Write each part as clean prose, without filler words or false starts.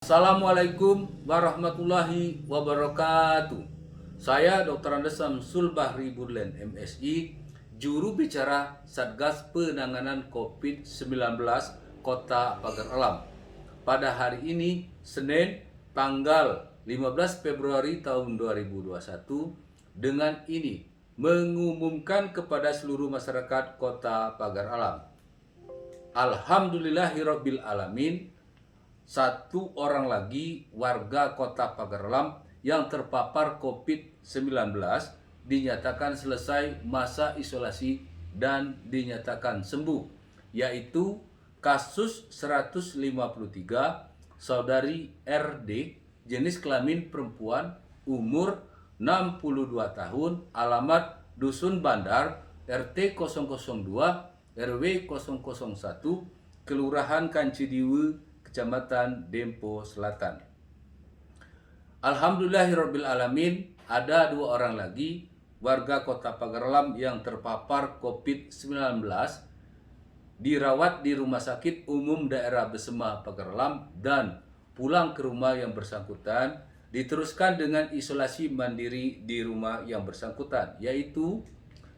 Assalamualaikum warahmatullahi wabarakatuh. Saya Dr. Andes Samsul Bahri Burlen, MSI, juru bicara Satgas Penanganan COVID-19 Kota Pagar Alam. Pada hari ini, Senin, tanggal 15 Februari tahun 2021, dengan ini mengumumkan kepada seluruh masyarakat Kota Pagar Alam. Alhamdulillahirabbil alamin. Satu orang lagi warga Kota Pagar Alam yang terpapar COVID-19 dinyatakan selesai masa isolasi dan dinyatakan sembuh, yaitu kasus 153 saudari RD, jenis kelamin perempuan, umur 62 tahun, alamat Dusun Bandar, RT 002, RW 001, Kelurahan Kancidiwu, Kecamatan Dempo Selatan. Alhamdulillahirabbil alamin, ada 2 orang lagi warga Kota Pagar Alam yang terpapar COVID-19 dirawat di Rumah Sakit Umum Daerah Besema Pagar Alam dan pulang ke rumah yang bersangkutan, diteruskan dengan isolasi mandiri di rumah yang bersangkutan, yaitu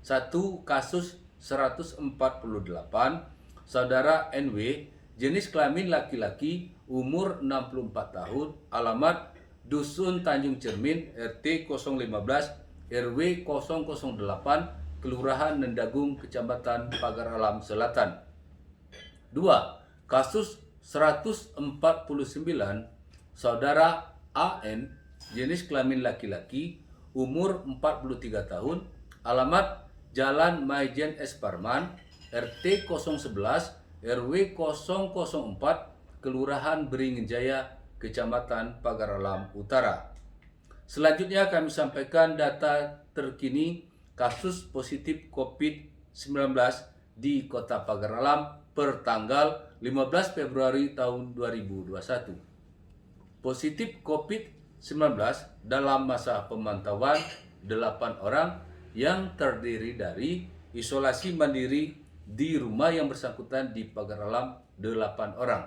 satu kasus 148 saudara NW, jenis kelamin laki-laki, umur 64 tahun, alamat Dusun Tanjung Cermin, RT 015, RW 008, Kelurahan Nendagung, Kecamatan Pagar Alam Selatan. 2. Kasus 149 saudara AN, jenis kelamin laki-laki, umur 43 tahun, alamat Jalan Maijen S. Parman, RT 011, RW 004, Kelurahan Beringin Jaya, Kecamatan Pagar Alam Utara. Selanjutnya kami sampaikan data terkini kasus positif COVID-19 di Kota Pagar Alam per tanggal 15 Februari tahun 2021. Positif COVID-19 dalam masa pemantauan 8 orang yang terdiri dari isolasi mandiri di rumah yang bersangkutan di Pagar Alam 8 orang.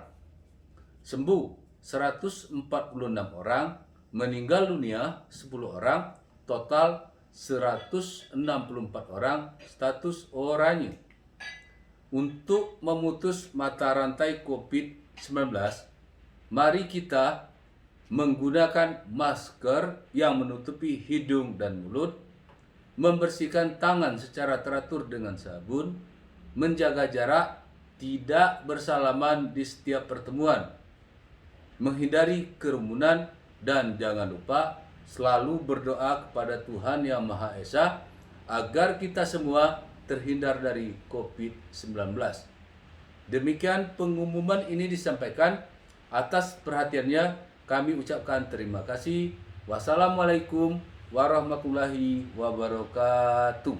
Sembuh 146 orang, meninggal dunia 10 orang, total 164 orang status oranye. Untuk memutus mata rantai COVID-19, mari kita menggunakan masker yang menutupi hidung dan mulut, membersihkan tangan secara teratur dengan sabun, menjaga jarak, tidak bersalaman di setiap pertemuan, menghindari kerumunan, dan jangan lupa selalu berdoa kepada Tuhan Yang Maha Esa agar kita semua terhindar dari COVID-19. Demikian pengumuman ini disampaikan. Atas perhatiannya kami ucapkan terima kasih. Wassalamualaikum warahmatullahi wabarakatuh.